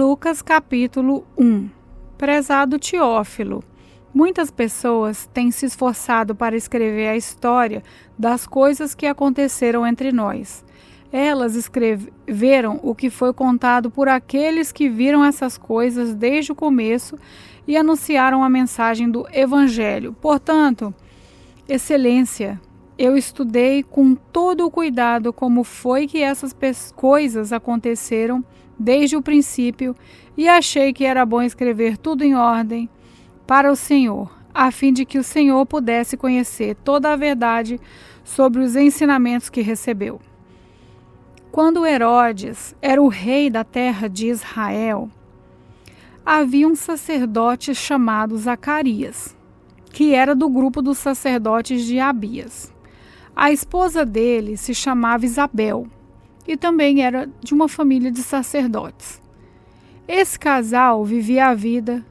Lucas capítulo 1. Prezado Teófilo, muitas pessoas têm se esforçado para escrever a história das coisas que aconteceram entre nós. Elas escreveram o que foi contado por aqueles que viram essas coisas desde o começo e anunciaram a mensagem do Evangelho. Portanto, Excelência, eu estudei com todo o cuidado como foi que essas coisas aconteceram desde o princípio e achei que era bom escrever tudo em ordem para o Senhor, a fim de que o Senhor pudesse conhecer toda a verdade sobre os ensinamentos que recebeu. Quando Herodes era o rei da terra de Israel, havia um sacerdote chamado Zacarias, que era do grupo dos sacerdotes de Abias. A esposa dele se chamava Isabel e também era de uma família de sacerdotes. Esse casal vivia a vida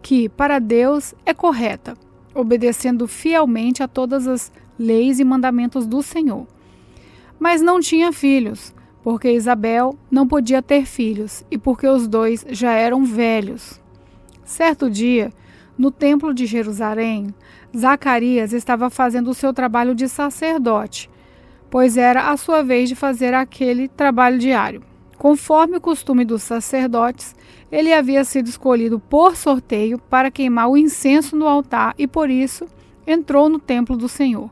que, para Deus, é correta, obedecendo fielmente a todas as leis e mandamentos do Senhor. Mas não tinha filhos, porque Isabel não podia ter filhos e porque os dois já eram velhos. Certo dia, no templo de Jerusalém, Zacarias estava fazendo o seu trabalho de sacerdote, pois era a sua vez de fazer aquele trabalho diário. Conforme o costume dos sacerdotes, ele havia sido escolhido por sorteio para queimar o incenso no altar e, por isso, entrou no templo do Senhor.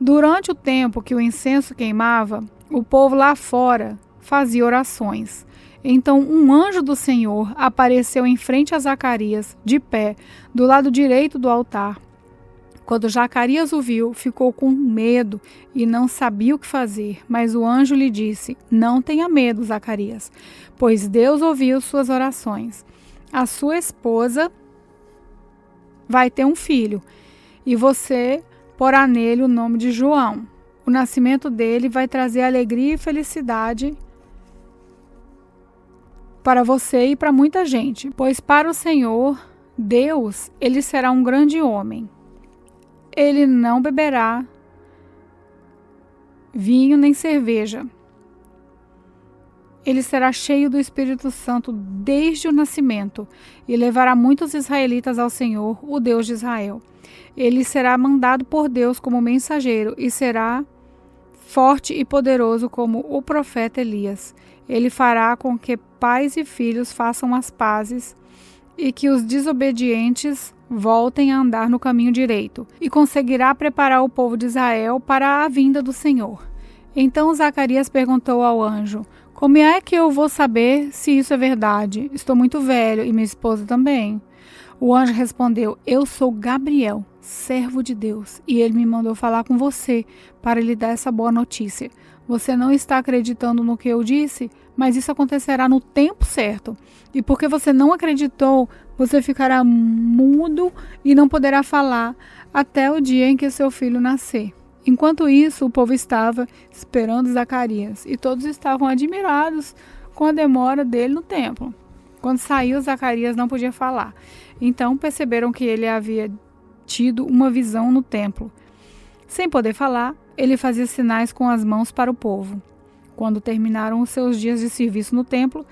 Durante o tempo que o incenso queimava, o povo lá fora fazia orações. Então um anjo do Senhor apareceu em frente a Zacarias, de pé, do lado direito do altar. Quando Zacarias o viu, ficou com medo e não sabia o que fazer. Mas o anjo lhe disse: não tenha medo, Zacarias, pois Deus ouviu suas orações. A sua esposa vai ter um filho, e você porá nele o nome de João. O nascimento dele vai trazer alegria e felicidade para você e para muita gente, pois para o Senhor, Deus, ele será um grande homem. Ele não beberá vinho nem cerveja. Ele será cheio do Espírito Santo desde o nascimento e levará muitos israelitas ao Senhor, o Deus de Israel. Ele será mandado por Deus como mensageiro e será forte e poderoso como o profeta Elias. Ele fará com que pais e filhos façam as pazes e que os desobedientes voltem a andar no caminho direito, e conseguirá preparar o povo de Israel para a vinda do Senhor. Então Zacarias perguntou ao anjo: como é que eu vou saber se isso é verdade? Estou muito velho e minha esposa também. O anjo respondeu: eu sou Gabriel, servo de Deus, e ele me mandou falar com você para lhe dar essa boa notícia. Você não está acreditando no que eu disse, mas isso acontecerá no tempo certo. E porque você não acreditou, você ficará mudo e não poderá falar até o dia em que seu filho nascer. Enquanto isso, o povo estava esperando Zacarias, e todos estavam admirados com a demora dele no templo. Quando saiu, Zacarias não podia falar. Então perceberam que ele havia tido uma visão no templo. Sem poder falar, ele fazia sinais com as mãos para o povo. Quando terminaram os seus dias de serviço no templo,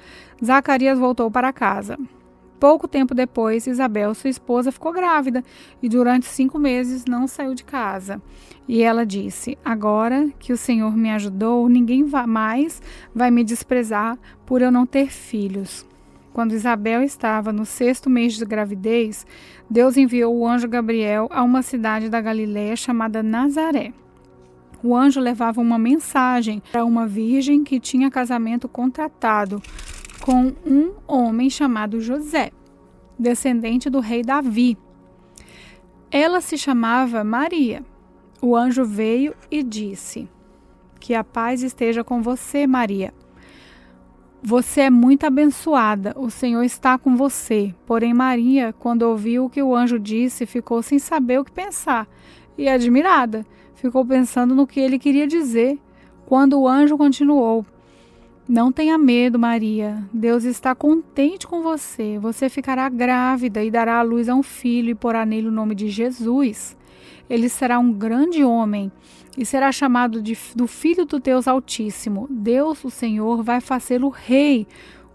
Zacarias voltou para casa. Pouco tempo depois, Isabel, sua esposa, ficou grávida e durante 5 meses não saiu de casa. E ela disse: agora que o Senhor me ajudou, ninguém mais vai me desprezar por eu não ter filhos. Quando Isabel estava no 6º mês de gravidez, Deus enviou o anjo Gabriel a uma cidade da Galileia chamada Nazaré. O anjo levava uma mensagem para uma virgem que tinha casamento contratado com um homem chamado José, descendente do rei Davi. Ela se chamava Maria. O anjo veio e disse: que a paz esteja com você, Maria. Você é muito abençoada, o Senhor está com você. Porém, Maria, quando ouviu o que o anjo disse, ficou sem saber o que pensar e, admirada, ficou pensando no que ele queria dizer, quando o anjo continuou: não tenha medo, Maria. Deus está contente com você. Você ficará grávida e dará à luz a um filho e porá nele o nome de Jesus. Ele será um grande homem e será chamado do Filho do Deus Altíssimo. Deus, o Senhor, vai fazê-lo rei.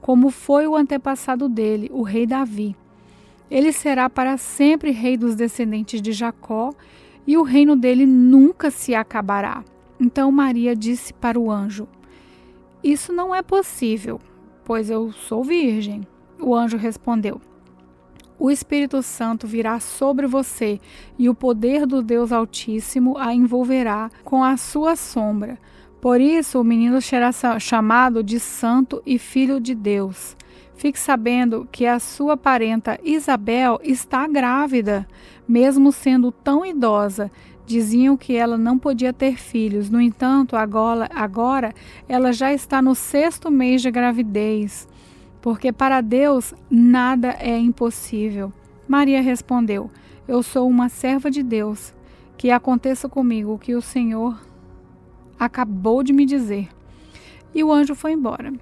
como foi o antepassado dele, o rei Davi. Ele será para sempre rei dos descendentes de Jacó, e o reino dele nunca se acabará. Então Maria disse para o anjo: Isso não é possível, pois eu sou virgem. O anjo respondeu: O Espírito Santo virá sobre você, e o poder do Deus Altíssimo a envolverá com a sua sombra. Por isso, o menino será chamado de Santo e Filho de Deus. Fique sabendo que a sua parenta Isabel está grávida, mesmo sendo tão idosa. Diziam que ela não podia ter filhos. No entanto, agora ela já está no 6º mês de gravidez, porque para Deus nada é impossível. Maria respondeu: Eu sou uma serva de Deus. Que aconteça comigo o que o Senhor acabou de me dizer. E o anjo foi embora.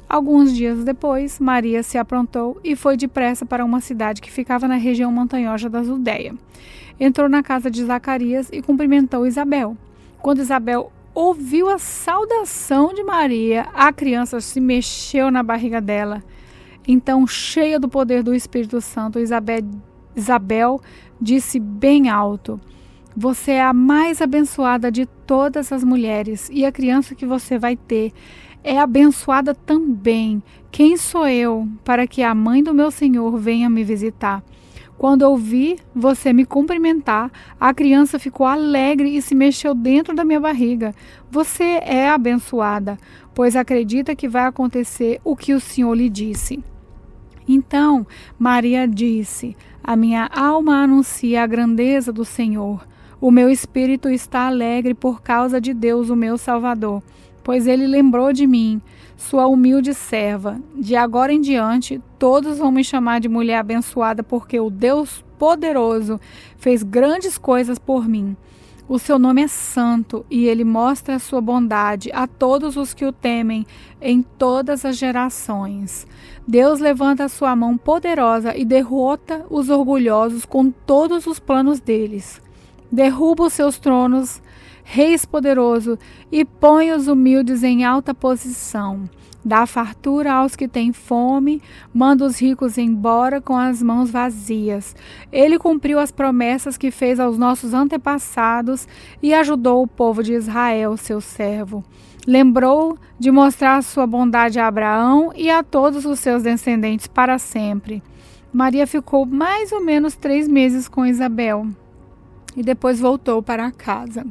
Alguns dias depois, Maria se aprontou e foi depressa para uma cidade que ficava na região montanhosa da Judeia. Entrou na casa de Zacarias e cumprimentou Isabel. Quando Isabel ouviu a saudação de Maria, a criança se mexeu na barriga dela. Então, cheia do poder do Espírito Santo, Isabel disse bem alto: Você é a mais abençoada de todas as mulheres, e a criança que você vai ter é abençoada também. Quem sou eu para que a mãe do meu Senhor venha me visitar? Quando ouvi você me cumprimentar, a criança ficou alegre e se mexeu dentro da minha barriga. Você é abençoada, pois acredita que vai acontecer o que o Senhor lhe disse. Então Maria disse: A minha alma anuncia a grandeza do Senhor. O meu espírito está alegre por causa de Deus, o meu Salvador, pois ele lembrou de mim, sua humilde serva. De agora em diante, todos vão me chamar de mulher abençoada, porque o Deus poderoso fez grandes coisas por mim. O seu nome é santo, e ele mostra a sua bondade a todos os que o temem em todas as gerações. Deus levanta a sua mão poderosa e derrota os orgulhosos com todos os planos deles. Derruba os seus tronos, reis poderoso, e põe os humildes em alta posição. Dá fartura aos que têm fome, manda os ricos embora com as mãos vazias. Ele cumpriu as promessas que fez aos nossos antepassados e ajudou o povo de Israel, seu servo. Lembrou de mostrar a sua bondade a Abraão e a todos os seus descendentes para sempre. Maria ficou mais ou menos 3 meses com Isabel e depois voltou para casa.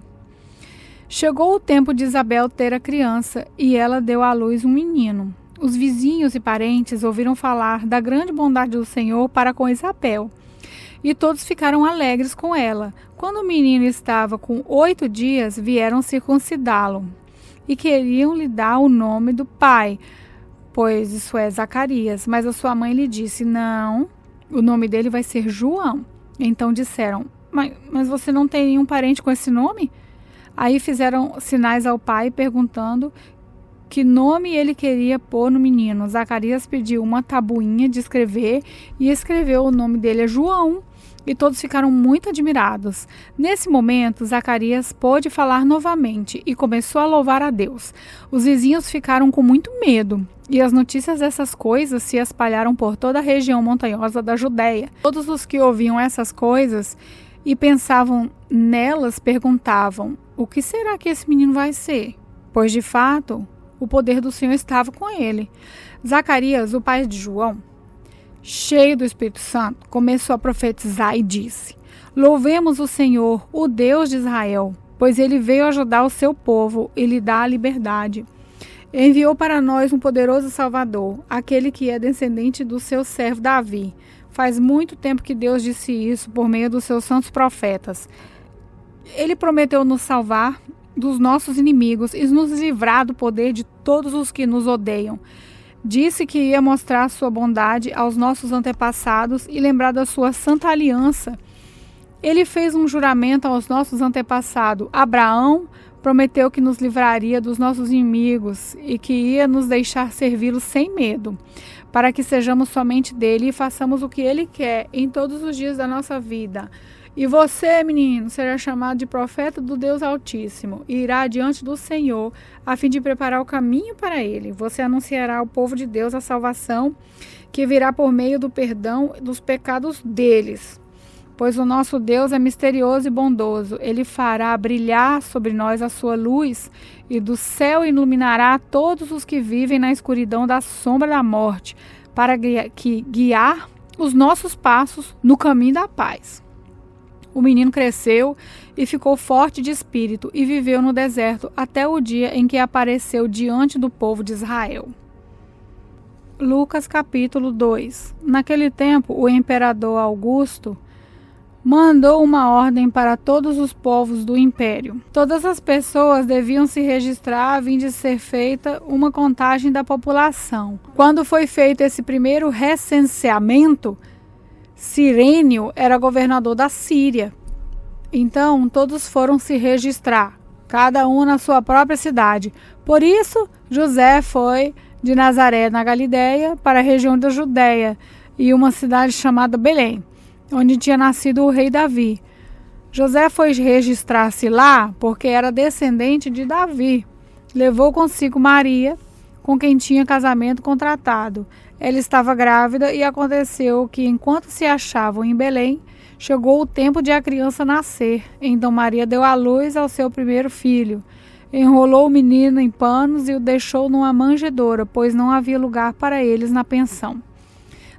Chegou o tempo de Isabel ter a criança e ela deu à luz um menino. Os vizinhos e parentes ouviram falar da grande bondade do Senhor para com Isabel e todos ficaram alegres com ela. Quando o menino estava com 8 dias, vieram circuncidá-lo e queriam lhe dar o nome do pai, pois isso é Zacarias. Mas a sua mãe lhe disse: Não, o nome dele vai ser João. Então disseram: Mas você não tem nenhum parente com esse nome? Aí fizeram sinais ao pai, perguntando que nome ele queria pôr no menino. Zacarias pediu uma tabuinha de escrever e escreveu o nome dele, João, e todos ficaram muito admirados. Nesse momento, Zacarias pôde falar novamente e começou a louvar a Deus. Os vizinhos ficaram com muito medo, e as notícias dessas coisas se espalharam por toda a região montanhosa da Judéia. Todos os que ouviam essas coisas e pensavam nelas perguntavam: O que será que esse menino vai ser? Pois, de fato, o poder do Senhor estava com ele. Zacarias, o pai de João, cheio do Espírito Santo, começou a profetizar e disse: Louvemos o Senhor, o Deus de Israel, pois ele veio ajudar o seu povo e lhe dar a liberdade. Enviou para nós um poderoso Salvador, aquele que é descendente do seu servo Davi. Faz muito tempo que Deus disse isso por meio dos seus santos profetas. Ele prometeu nos salvar dos nossos inimigos e nos livrar do poder de todos os que nos odeiam. Disse que ia mostrar sua bondade aos nossos antepassados e lembrar da sua santa aliança. Ele fez um juramento aos nossos antepassados. Abraão prometeu que nos livraria dos nossos inimigos e que ia nos deixar servi-lo sem medo, para que sejamos somente dele e façamos o que ele quer em todos os dias da nossa vida. E você, menino, será chamado de profeta do Deus Altíssimo, e irá diante do Senhor, a fim de preparar o caminho para ele. Você anunciará ao povo de Deus a salvação, que virá por meio do perdão dos pecados deles. Pois o nosso Deus é misterioso e bondoso. Ele fará brilhar sobre nós a sua luz, e do céu iluminará todos os que vivem na escuridão da sombra da morte, para guiar os nossos passos no caminho da paz. O menino cresceu e ficou forte de espírito e viveu no deserto até o dia em que apareceu diante do povo de Israel. Lucas capítulo 2. Naquele tempo, o imperador Augusto mandou uma ordem para todos os povos do império. Todas as pessoas deviam se registrar a fim de ser feita uma contagem da população. Quando foi feito esse primeiro recenseamento, Cirênio era governador da Síria. Então, todos foram se registrar, cada um na sua própria cidade. Por isso, José foi de Nazaré, na Galiléia, para a região da Judéia, e uma cidade chamada Belém, onde tinha nascido o rei Davi. José foi registrar-se lá porque era descendente de Davi. Levou consigo Maria, com quem tinha casamento contratado. Ela estava grávida e aconteceu que, enquanto se achavam em Belém, chegou o tempo de a criança nascer. Então Maria deu à luz ao seu primeiro filho. Enrolou o menino em panos e o deixou numa manjedoura, pois não havia lugar para eles na pensão.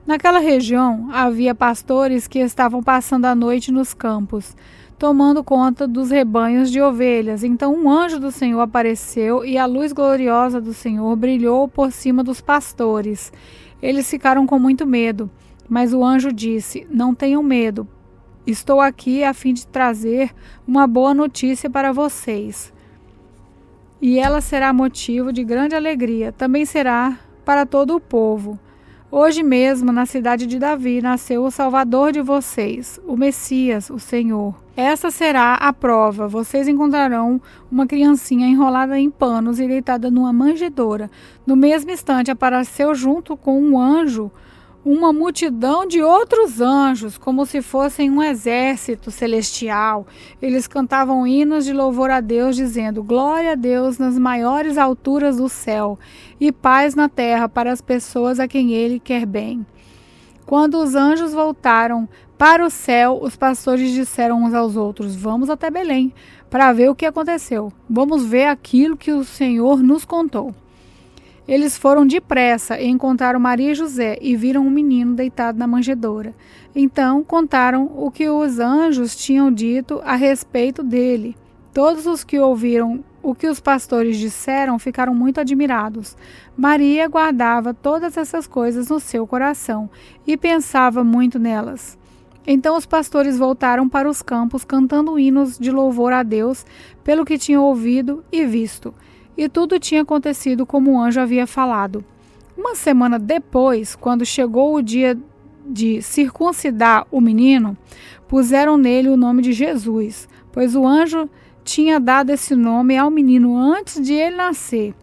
Naquela região havia pastores que estavam passando a noite nos campos, tomando conta dos rebanhos de ovelhas. Então um anjo do Senhor apareceu e a luz gloriosa do Senhor brilhou por cima dos pastores. Eles ficaram com muito medo, mas o anjo disse: "Não tenham medo. Estou aqui a fim de trazer uma boa notícia para vocês. E ela será motivo de grande alegria. Também será para todo o povo. Hoje mesmo, na cidade de Davi, nasceu o Salvador de vocês, o Messias, o Senhor. Essa será a prova. Vocês encontrarão uma criancinha enrolada em panos e deitada numa manjedoura. No mesmo instante, apareceu junto com um anjo uma multidão de outros anjos, como se fossem um exército celestial. Eles cantavam hinos de louvor a Deus, dizendo: glória a Deus nas maiores alturas do céu e paz na terra para as pessoas a quem Ele quer bem. Quando os anjos voltaram para o céu, os pastores disseram uns aos outros: vamos até Belém para ver o que aconteceu. Vamos ver aquilo que o Senhor nos contou. Eles foram depressa e encontraram Maria e José e viram um menino deitado na manjedoura. Então contaram o que os anjos tinham dito a respeito dele. Todos os que ouviram o que os pastores disseram ficaram muito admirados. Maria guardava todas essas coisas no seu coração e pensava muito nelas. Então os pastores voltaram para os campos cantando hinos de louvor a Deus pelo que tinham ouvido e visto. E tudo tinha acontecido como o anjo havia falado. Uma semana depois, quando chegou o dia de circuncidar o menino, puseram nele o nome de Jesus, pois o anjo tinha dado esse nome ao menino antes de ele nascer.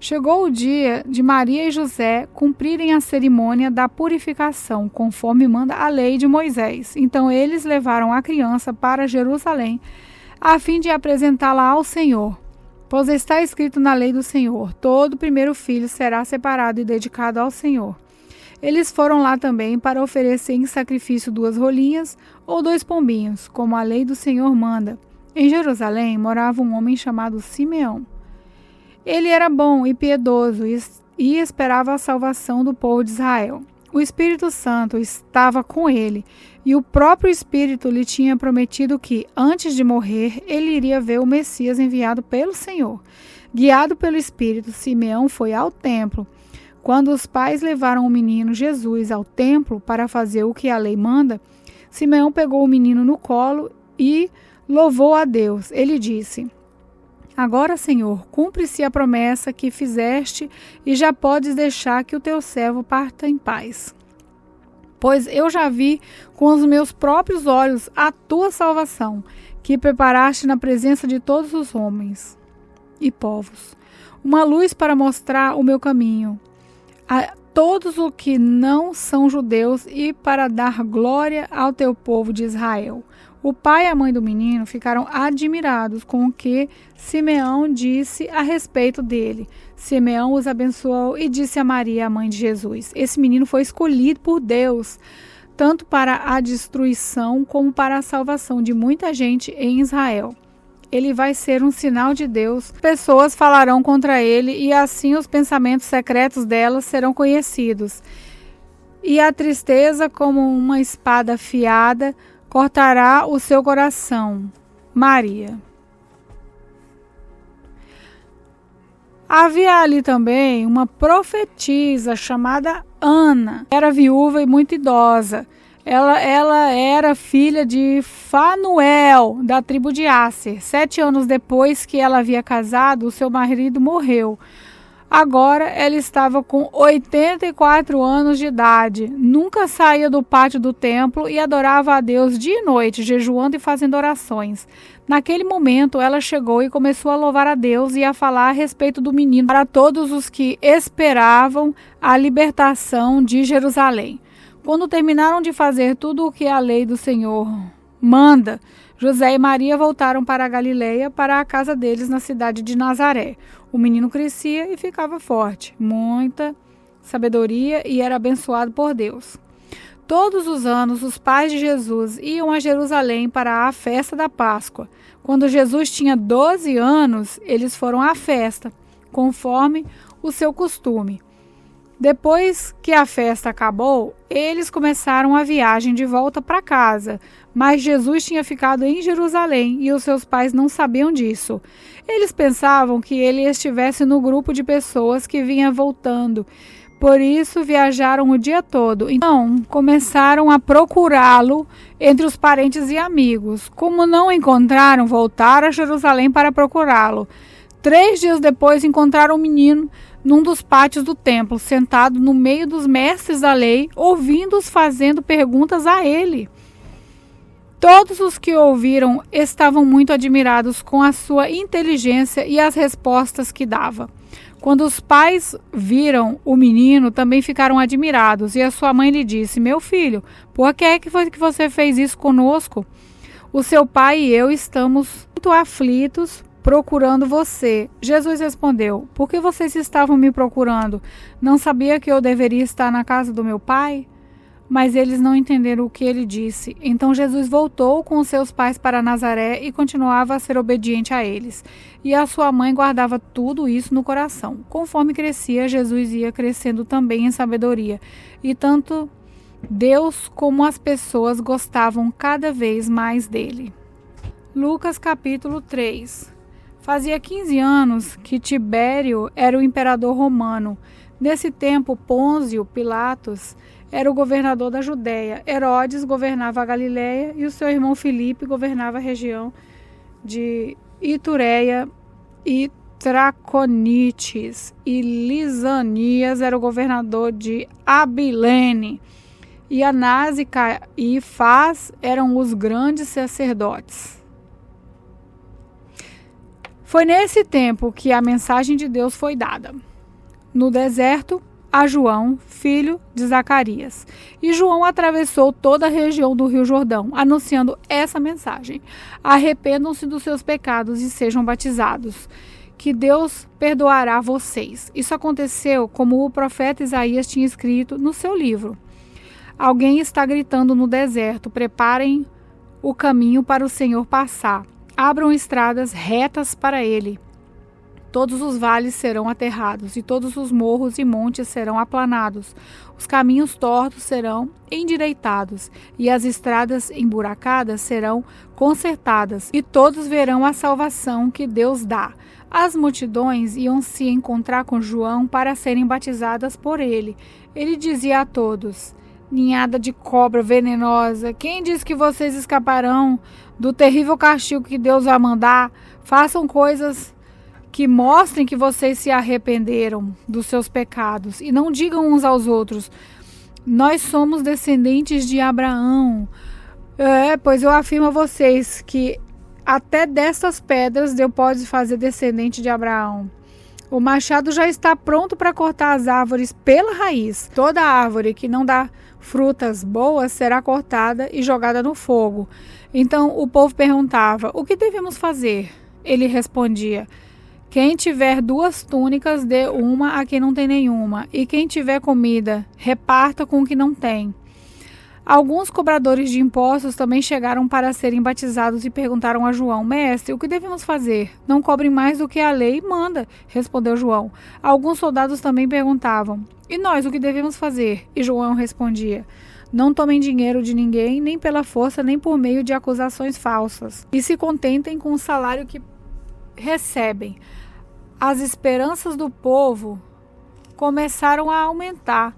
Chegou o dia de Maria e José cumprirem a cerimônia da purificação, conforme manda a lei de Moisés. Então eles levaram a criança para Jerusalém, a fim de apresentá-la ao Senhor. Pois está escrito na lei do Senhor: todo primeiro filho será separado e dedicado ao Senhor. Eles foram lá também para oferecer em sacrifício 2 rolinhas ou 2 pombinhos, como a lei do Senhor manda. Em Jerusalém morava um homem chamado Simeão. Ele era bom e piedoso e esperava a salvação do povo de Israel. O Espírito Santo estava com ele, e o próprio Espírito lhe tinha prometido que, antes de morrer, ele iria ver o Messias enviado pelo Senhor. Guiado pelo Espírito, Simeão foi ao templo. Quando os pais levaram o menino Jesus ao templo para fazer o que a lei manda, Simeão pegou o menino no colo e louvou a Deus. Ele disse: agora, Senhor, cumpre-se a promessa que fizeste e já podes deixar que o teu servo parta em paz. Pois eu já vi com os meus próprios olhos a tua salvação, que preparaste na presença de todos os homens e povos, uma luz para mostrar o meu caminho a todos os que não são judeus e para dar glória ao teu povo de Israel. O pai e a mãe do menino ficaram admirados com o que Simeão disse a respeito dele. Simeão os abençoou e disse a Maria, a mãe de Jesus: esse menino foi escolhido por Deus, tanto para a destruição como para a salvação de muita gente em Israel. Ele vai ser um sinal de Deus. Pessoas falarão contra ele e assim os pensamentos secretos delas serão conhecidos. E a tristeza, como uma espada afiada, cortará o seu coração. Maria. Havia ali também uma profetisa chamada Ana. Era viúva e muito idosa. Ela era filha de Fanuel, da tribo de Asser. 7 anos depois que ela havia casado, o seu marido morreu. Agora ela estava com 84 anos de idade. Nunca saía do pátio do templo e adorava a Deus dia e noite, jejuando e fazendo orações. Naquele momento, ela chegou e começou a louvar a Deus e a falar a respeito do menino para todos os que esperavam a libertação de Jerusalém. Quando terminaram de fazer tudo o que a lei do Senhor manda, José e Maria voltaram para a Galileia, para a casa deles na cidade de Nazaré. O menino crescia e ficava forte, muita sabedoria e era abençoado por Deus. Todos os anos, os pais de Jesus iam a Jerusalém para a festa da Páscoa. Quando Jesus tinha 12 anos, eles foram à festa, conforme o seu costume. Depois que a festa acabou, eles começaram a viagem de volta para casa, mas Jesus tinha ficado em Jerusalém e os seus pais não sabiam disso. Eles pensavam que ele estivesse no grupo de pessoas que vinha voltando, por isso viajaram o dia todo. Então começaram a procurá-lo entre os parentes e amigos. Como não o encontraram, voltaram a Jerusalém para procurá-lo. 3 dias depois encontraram o menino num dos pátios do templo, sentado no meio dos mestres da lei, ouvindo-os fazendo perguntas a ele. Todos os que ouviram estavam muito admirados com a sua inteligência e as respostas que dava. Quando os pais viram o menino, também ficaram admirados, e a sua mãe lhe disse: meu filho, por que é que foi que você fez isso conosco? O seu pai e eu estamos muito aflitos procurando você. Jesus respondeu: por que vocês estavam me procurando? Não sabia que eu deveria estar na casa do meu pai? Mas eles não entenderam o que ele disse. Então Jesus voltou com os seus pais para Nazaré e continuava a ser obediente a eles. E a sua mãe guardava tudo isso no coração. Conforme crescia, Jesus ia crescendo também em sabedoria. E tanto Deus como as pessoas gostavam cada vez mais dele. Lucas capítulo 3. Fazia 15 anos que Tibério era o imperador romano. Nesse tempo, Pôncio Pilatos era o governador da Judéia. Herodes governava a Galileia e o seu irmão Filipe governava a região de Itureia e Traconites. E Lisanias era o governador de Abilene. E Anás e Caifás eram os grandes sacerdotes. Foi nesse tempo que a mensagem de Deus foi dada no deserto a João, filho de Zacarias. E João atravessou toda a região do Rio Jordão, anunciando essa mensagem: arrependam-se dos seus pecados e sejam batizados, que Deus perdoará vocês. Isso aconteceu como o profeta Isaías tinha escrito no seu livro. Alguém está gritando no deserto: preparem o caminho para o Senhor passar. Abram estradas retas para ele. Todos os vales serão aterrados e todos os morros e montes serão aplanados. Os caminhos tortos serão endireitados e as estradas emburacadas serão consertadas. E todos verão a salvação que Deus dá. As multidões iam se encontrar com João para serem batizadas por ele. Ele dizia a todos: ninhada de cobra venenosa, quem diz que vocês escaparão do terrível castigo que Deus vai mandar? Façam coisas que mostrem que vocês se arrependeram dos seus pecados e não digam uns aos outros: nós somos descendentes de Abraão. Pois eu afirmo a vocês que até dessas pedras Deus pode fazer descendente de Abraão. O machado já está pronto para cortar as árvores pela raiz. Toda árvore que não dá frutas boas será cortada e jogada no fogo. Então o povo perguntava: o que devemos fazer? Ele respondia: quem tiver 2 túnicas, dê uma a quem não tem nenhuma, e quem tiver comida, reparta com o que não tem. Alguns cobradores de impostos também chegaram para serem batizados e perguntaram a João: mestre, o que devemos fazer? Não cobrem mais do que a lei manda, respondeu João. Alguns soldados também perguntavam: e nós, o que devemos fazer? E João respondia: não tomem dinheiro de ninguém, nem pela força, nem por meio de acusações falsas, e se contentem com o salário que recebem. As esperanças do povo começaram a aumentar,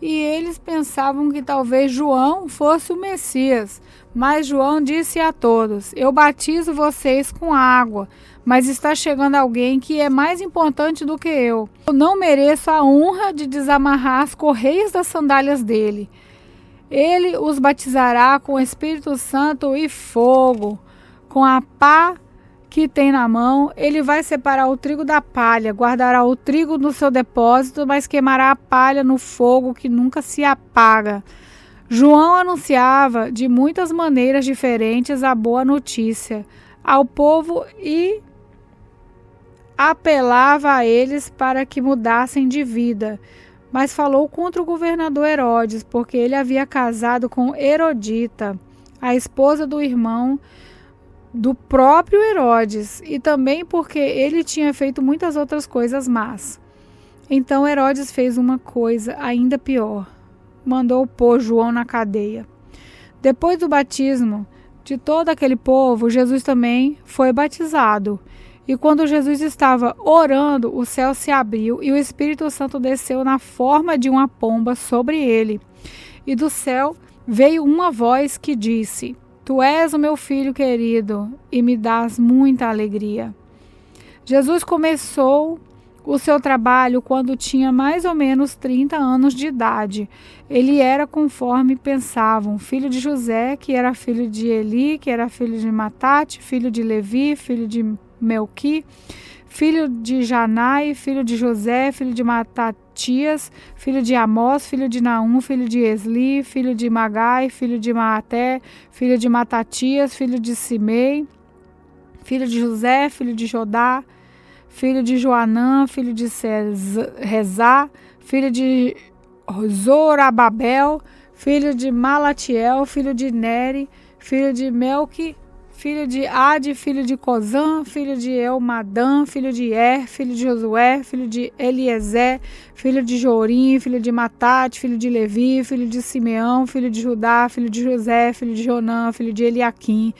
e eles pensavam que talvez João fosse o Messias. Mas João disse a todos: eu batizo vocês com água, mas está chegando alguém que é mais importante do que eu. Eu não mereço a honra de desamarrar as correias das sandálias dele. Ele os batizará com o Espírito Santo e fogo. Com a pá que tem na mão, ele vai separar o trigo da palha, guardará o trigo no seu depósito, mas queimará a palha no fogo que nunca se apaga. João anunciava de muitas maneiras diferentes a boa notícia ao povo e apelava a eles para que mudassem de vida. Mas falou contra o governador Herodes, porque ele havia casado com Herodita, a esposa do irmão do próprio Herodes, e também porque ele tinha feito muitas outras coisas más. Então Herodes fez uma coisa ainda pior: mandou pôr João na cadeia. Depois do batismo de todo aquele povo, Jesus também foi batizado. E quando Jesus estava orando, o céu se abriu e o Espírito Santo desceu na forma de uma pomba sobre ele. E do céu veio uma voz que disse: tu és o meu filho querido e me dás muita alegria. Jesus começou o seu trabalho quando tinha mais ou menos 30 anos de idade. Ele era conforme pensavam, filho de José, que era filho de Eli, que era filho de Matate, filho de Levi, filho de Melqui, filho de Janai, filho de José, filho de Matatias, filho de Amós, filho de Naum, filho de Esli, filho de Magai, filho de Maaté, filho de Matatias, filho de Simei, filho de José, filho de Jodá, filho de Joanã, filho de Rezá, filho de Zorababel, filho de Malatiel, filho de Neri, filho de Melqui, filho de Ade, filho de Cozã, filho de Elmadã, filho de filho de Josué, filho de Eliezer, filho de Jorim, filho de Matate, filho de Levi, filho de Simeão, filho de Judá, filho de José, filho de Jonã, filho de Eliaquim,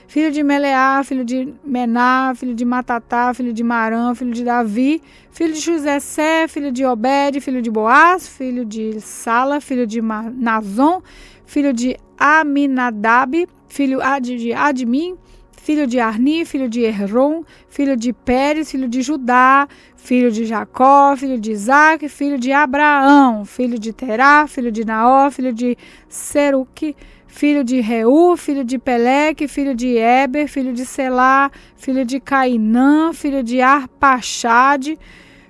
filho de Meleá, filho de Mená, filho de Matatá, filho de Marã, filho de Davi, filho de José, filho de Obed, filho de Boaz, filho de Sala, filho de Nazon, filho de Aminadab, filho de Admim, filho de Arni, filho de Errom, filho de Pérez, filho de Judá, filho de Jacó, filho de Isaac, filho de Abraão, filho de Terá, filho de Naó, filho de Seruque, filho de Reu, filho de Peleque, filho de Eber, filho de Selá, filho de Cainã, filho de Arpaxade,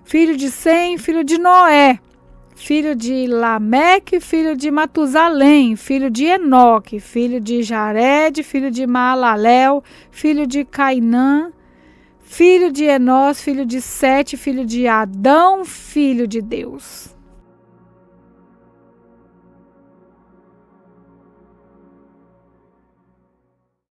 filho de Sem, filho de Noé, filho de Lameque, filho de Matusalém, filho de Enoque, filho de Jared, filho de Maalalel, filho de Cainã, filho de Enós, filho de Sete, filho de Adão, filho de Deus.